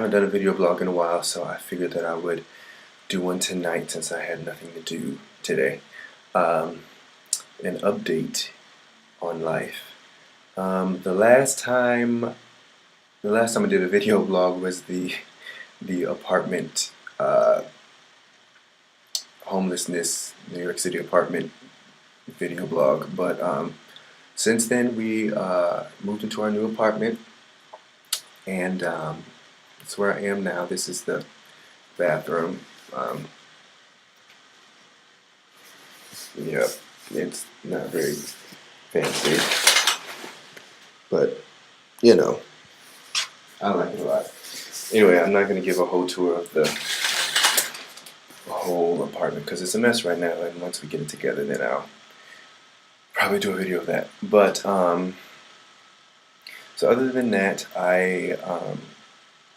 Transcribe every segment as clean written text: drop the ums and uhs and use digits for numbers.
haven't done a video blog in a while, so I figured that I would do one tonight since I had nothing to do today. Um, an update on life. The last time I did a video blog was the apartment homelessness, New York City apartment video blog. But since then we moved into our new apartment, and that's where I am now. This is the bathroom. Um, Yep, it's not very fancy, but you know, I like it a lot. Anyway, I'm not going to give a whole tour of the whole apartment because it's a mess right now, and once we get it together, then I'll probably do a video of that. But so other than that, right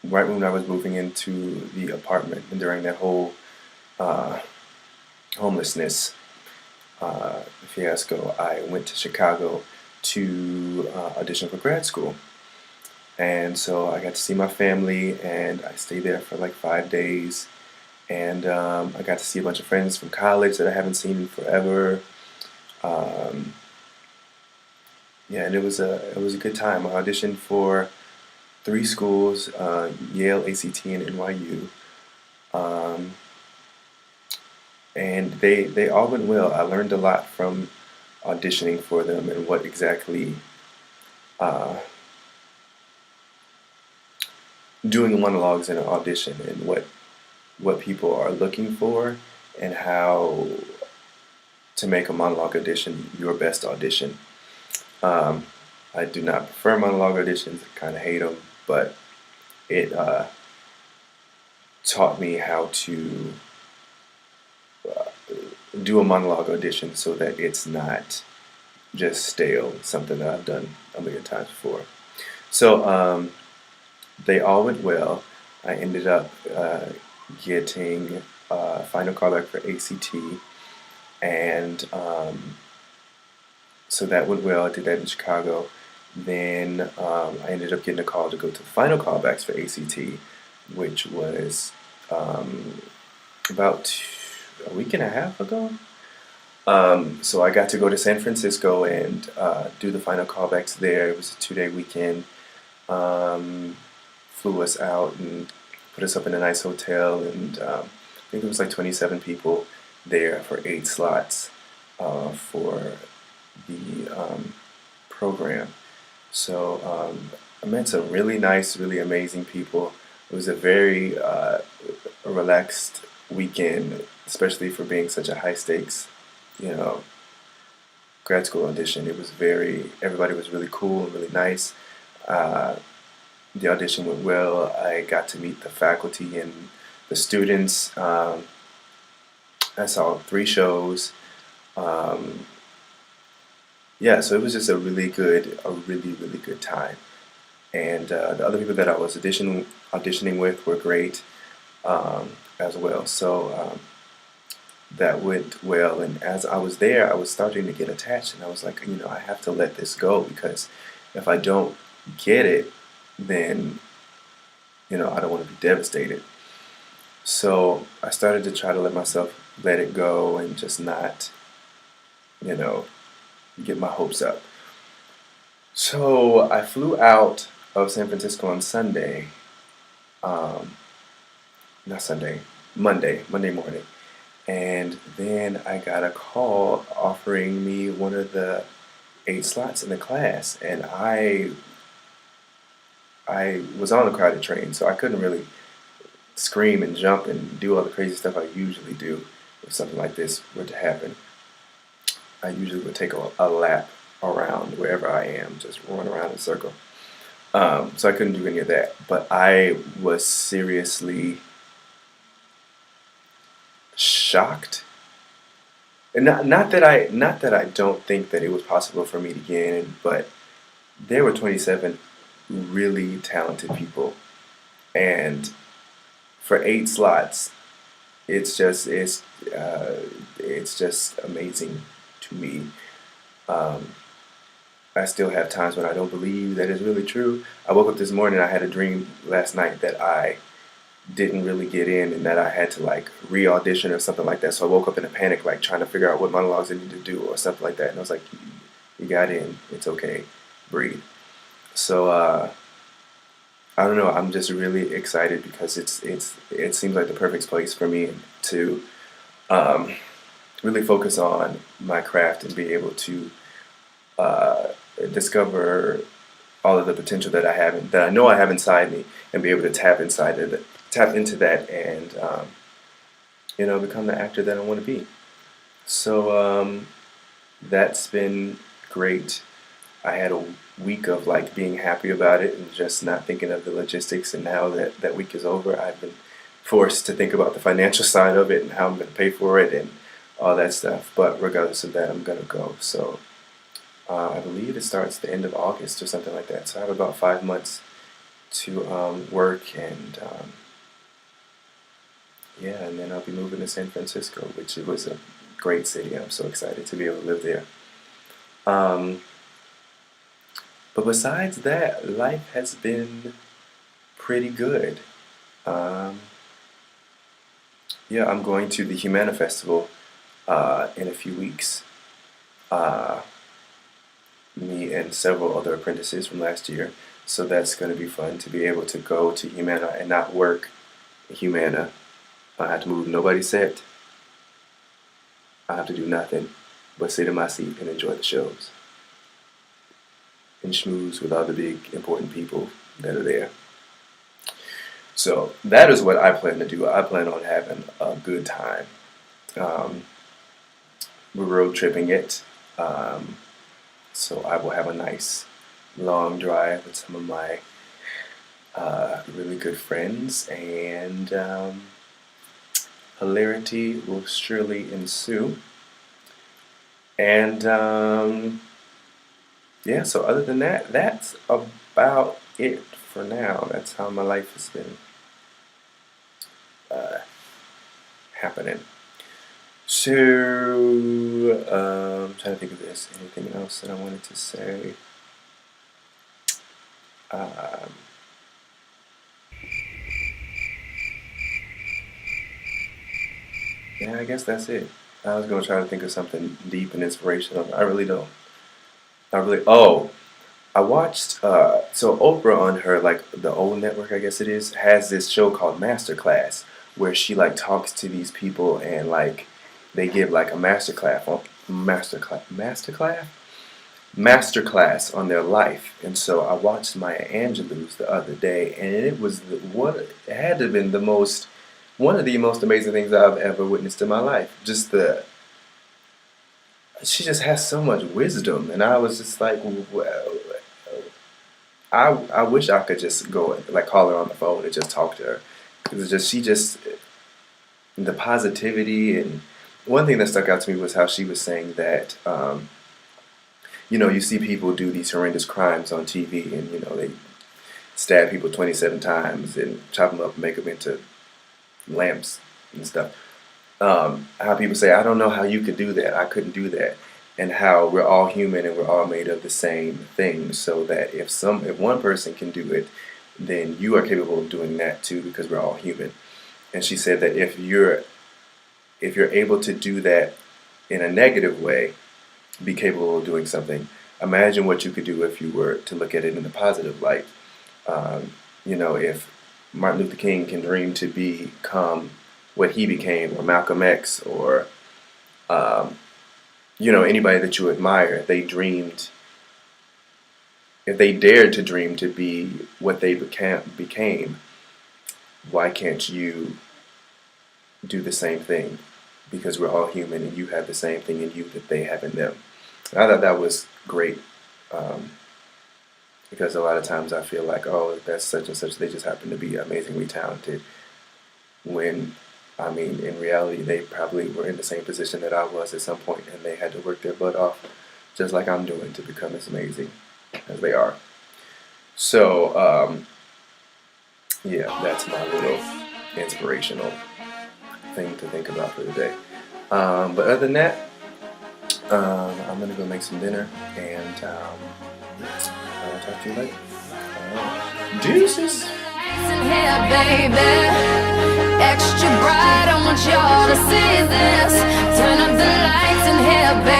when I was moving into the apartment and during that whole uh, homelessness fiasco, I went to Chicago to audition for grad school. And so I got to see my family, and I stayed there for like 5 days. And I got to see a bunch of friends from college that I haven't seen in forever. Um, yeah, and it was a good time. I auditioned for three schools: Yale, ACT, and NYU. Um, and they all went well. I learned a lot from auditioning for them and what exactly uh, doing monologues in an audition and what people are looking for and how to make a monologue audition your best audition. Um, I do not prefer monologue auditions. I kind of hate them, but it taught me how to do a monologue audition so that it's not just stale, something that I've done a million times before. So they all went well. I ended up getting a final callback for ACT, and so that went well. I did that in Chicago. Then I ended up getting a call to go to the final callbacks for ACT, which was about a week and a half ago. So I got to go to San Francisco and do the final callbacks there. It was a 2-day weekend. Flew us out and put us up in a nice hotel, and I think it was like 27 people there for 8 slots for the program. So I met some really nice, really amazing people. It was a very relaxed weekend, especially for being such a high stakes, you know, grad school audition. Everybody was really cool and really nice. Uh, the audition went well. I got to meet the faculty and the students. I saw 3 shows. Um, yeah, so it was just a really good time. And the other people that I was auditioning with were great as well. So that went well. And as I was there, I was starting to get attached, and I was like, I have to let this go, because if I don't get it, then I don't want to be devastated. So I started to try to let myself let it go and just not, you know, get my hopes up. So I flew out of San Francisco on Sunday, um, not Sunday, Monday morning. And then I got a call offering me one of the 8 slots in the class. And I was on the crowded train, so I couldn't really scream and jump and do all the crazy stuff I usually do if something like this were to happen. I usually would take a lap around wherever I am, just run around in a circle. So I couldn't do any of that. But I was seriously shocked. And not that I don't think that it was possible for me to get in, but there were 27 really talented people, and for 8 slots, it's just it's just amazing to me. Um, I still have times when I don't believe that it's really true. I woke up this morning, I had a dream last night that I didn't really get in and that I had to like re-audition or something like that. So I woke up in a panic, like trying to figure out what monologues I need to do or something like that. And I was like, you got in. It's okay. Breathe. So I don't know. I'm just really excited because it seems like the perfect place for me to um, really focus on my craft and be able to uh, discover all of the potential that I have, that I know I have inside me, and be able to tap into that, and become the actor that I want to be. So that's been great. I had a week of like being happy about it and just not thinking of the logistics. And now that that week is over, I've been forced to think about the financial side of it and how I'm going to pay for it and all that stuff. But regardless of that, I'm going to go. So I believe it starts the end of August or something like that. So I have about 5 months to work, and yeah, and then I'll be moving to San Francisco, which it was a great city. I'm so excited to be able to live there. Um, but besides that, life has been pretty good. Um, yeah, I'm going to the Humana Festival in a few weeks. Uh, Me and several other apprentices from last year. So that's going to be fun to be able to go to Humana and not work at Humana. I have to move nobody's set. I have to do nothing but sit in my seat and enjoy the shows and schmooze with all the big important people that are there. So that is what I plan to do. I plan on having a good time. Um, we're road tripping it. Um, so I will have a nice long drive with some of my really good friends, and hilarity will surely ensue. And yeah, so other than that, that's about it for now. That's how my life has been uh, happening. So, I'm trying to think of this. Anything else that I wanted to say? Um, yeah, I guess that's it. I was gonna try to think of something deep and inspirational. I really don't. I really. Oh, I watched. So Oprah on her like the old network, I guess it is, has this show called Masterclass, where she like talks to these people and like they give like a masterclass on their life. And so I watched Maya Angelou's the other day, and it was it had to have been the most one of the most amazing things I've ever witnessed in my life. Just the She just has so much wisdom, and I was just like, well, I wish I could just go and like call her on the phone and just talk to her, because she just the positivity. And one thing that stuck out to me was how she was saying that you see people do these horrendous crimes on TV, and they stab people 27 times and chop them up and make them into lamps and stuff. How people say, I don't know how you could do that. I couldn't do that. And how we're all human and we're all made of the same thing. So that if one person can do it, then you are capable of doing that too, because we're all human. And she said that if you're able to do that in a negative way, be capable of doing something, imagine what you could do if you were to look at it in a positive light. If Martin Luther King can dream to become what he became, or Malcolm X, or anybody that you admire, if they dared to dream to be what they became, why can't you do the same thing? Because we're all human, and you have the same thing in you that they have in them. I thought that was great, because a lot of times I feel like, oh, that's such and such, they just happen to be amazingly talented, when I mean, in reality, they probably were in the same position that I was at some point, and they had to work their butt off, just like I'm doing, to become as amazing as they are. So, yeah, that's my little inspirational thing to think about for the day. But other than that, I'm gonna go make some dinner, and I'll talk to you later. Deuces! Here, baby, extra bright, I want y'all to see this. Turn up the lights in here, baby.